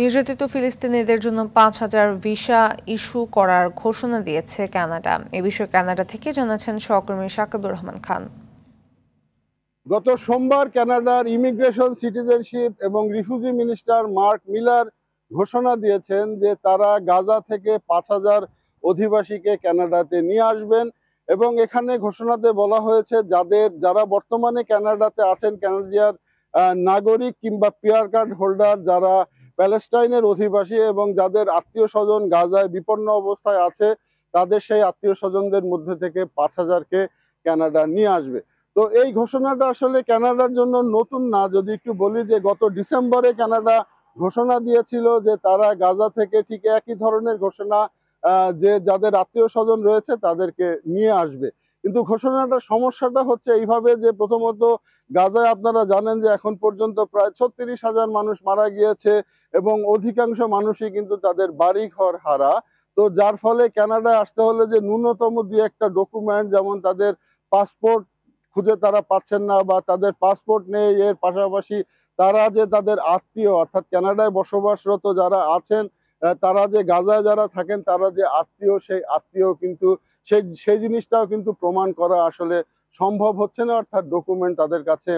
নির্যাতিত ফিলিস্তিনিদের জন্য ৫,০০০ ভিসা ইস্যু করার ঘোষণা দিয়েছে কানাডা। এ বিষয়ে কানাডা থেকে জানাচ্ছেন সহকর্মী সাকিবুর রহমান খান। গত সোমবার কানাডার ইমিগ্রেশন, সিটিজেনশিপ এবং রিফিউজি মিনিস্টার মার্ক মিলার ঘোষণা দিয়েছেন যে তারা গাজা থেকে ৫,০০০ অধিবাসীকে কানাডাতে নিয়ে আসবেন। এবং এখানে ঘোষণাতে বলা হয়েছে যারা বর্তমানে কানাডাতে আছেন, কানাডিয়ার নাগরিক কিংবা পিআর কার্ড হোল্ডার, যারা প্যালেস্টাইনের অধিবাসী এবং যাদের আত্মীয় স্বজন গাজায় বিপন্ন অবস্থায় আছে, তাদের সেই আত্মীয় স্বজনদের মধ্যে থেকে ৫,০০০কে কানাডা নিয়ে আসবে। তো এই ঘোষণাটা আসলে কানাডার জন্য নতুন না। যদি একটু বলি যে গত ডিসেম্বরে কানাডা ঘোষণা দিয়েছিল যে তারা গাজা থেকে ঠিক একই ধরনের ঘোষণা, যে যাদের আত্মীয় স্বজন রয়েছে তাদেরকে নিয়ে আসবে। কিন্তু সমস্যাটা হচ্ছে এইভাবে যে প্রথমত গাজায় আপনারা জানেন যে এখন পর্যন্ত প্রায় ৩৬,০০০ মানুষ মারা গিয়েছে এবং অধিকাংশ মানুষই কিন্তু তাদের বাড়িঘর হারা। তো যার ফলে কানাডায় আসতে হলে যে ন্যূনতম ২-১টা ডকুমেন্ট, যেমন তাদের পাসপোর্ট খুঁজে তারা পাচ্ছেন না বা তাদের পাসপোর্ট নেই, এর পাশাপাশি তারা যে তাদের আত্মীয় অর্থাৎ কানাডায় বসবাসরত যারা আছেন, তারা যে গাজায় যারা থাকেন তারা যে আত্মীয়, সেই আত্মীয় কিন্তু সেই জিনিসটাও কিন্তু প্রমাণ করা আসলে সম্ভব হচ্ছে না, অর্থাৎ ডকুমেন্ট তাদের কাছে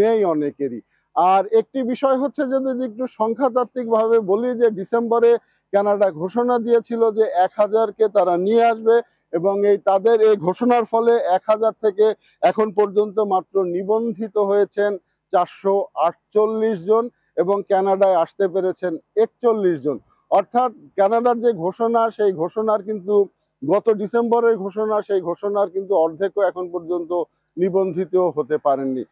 নেই অনেকেরই। আর একটি বিষয় হচ্ছে যদি একটু সংখ্যাতাত্ত্বিক ভাবে বলি যে ডিসেম্বরে কানাডা ঘোষণা দিয়েছিল যে ১,০০০কে তারা নিয়ে আসবে এবং তাদের এই ঘোষণার ফলে ১,০০০ থেকে এখন পর্যন্ত মাত্র নিবন্ধিত হয়েছেন ৪৪৮ জন এবং কানাডায় আসতে পেরেছেন ৪১ জন। অর্থাৎ কানাডার যে ঘোষণা, সেই ঘোষণার কিন্তু গত ডিসেম্বরের ঘোষণা, সেই ঘোষণার কিন্তু অর্ধেকও এখন পর্যন্ত নিবন্ধিত হতে পারেননি।